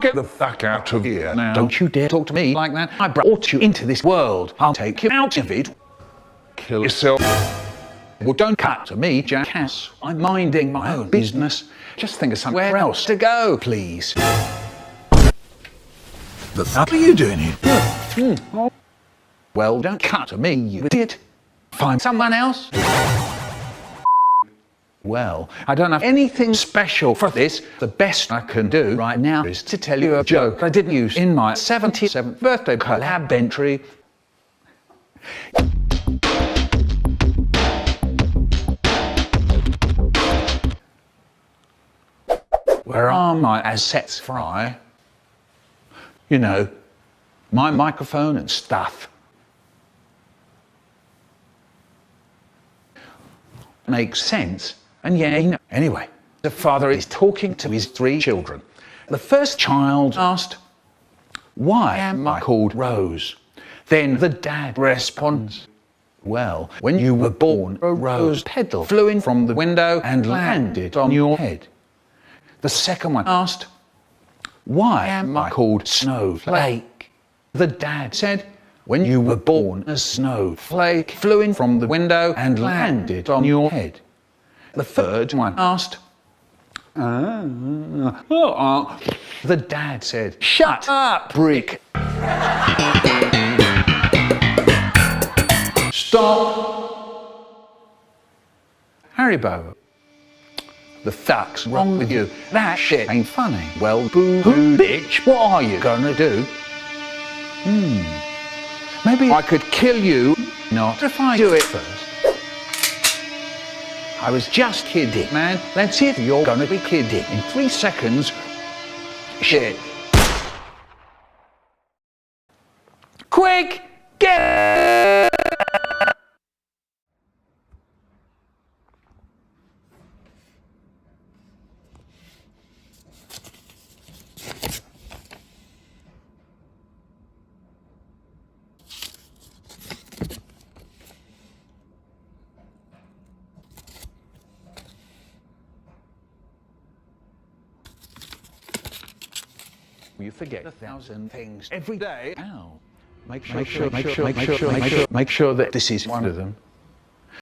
Get the fuck out of here now. Don't you dare talk to me like that. I brought you into this world. I'll take you out of it. Kill yourself. Well, don't cut to me, jackass. I'm minding my own business. Just think of somewhere else to go, please. The fuck are you doing here? Well, don't cut to me, you idiot. Find someone else. Well, I don't have anything special for this. The best I can do right now is to tell you a joke I didn't use in my 77th birthday collab entry. Where are my assets, Fry? You know, my microphone and stuff. Makes sense. And yeah, you know. Anyway, the father is talking to his 3 children. The first child asked, "Why am I called Rose?" Then the dad responds, "Well, when you were born, a rose petal flew in from the window and landed on your head." The second one asked, "Why am I called Snowflake?" The dad said, "When you were born, a snowflake flew in from the window and landed on your head." The third one asked, The dad said, "Shut up, brick." Stop. Haribo. The fuck's wrong with you? That shit ain't funny. Well, boo-hoo, bitch, what are you gonna do? Maybe I could kill you, not if I do it first. I was just kidding, man. Let's see if you're gonna be kidding. In 3 seconds, shit. Quick, get You forget 1,000 things every day. Ow. Make sure that this is one of them.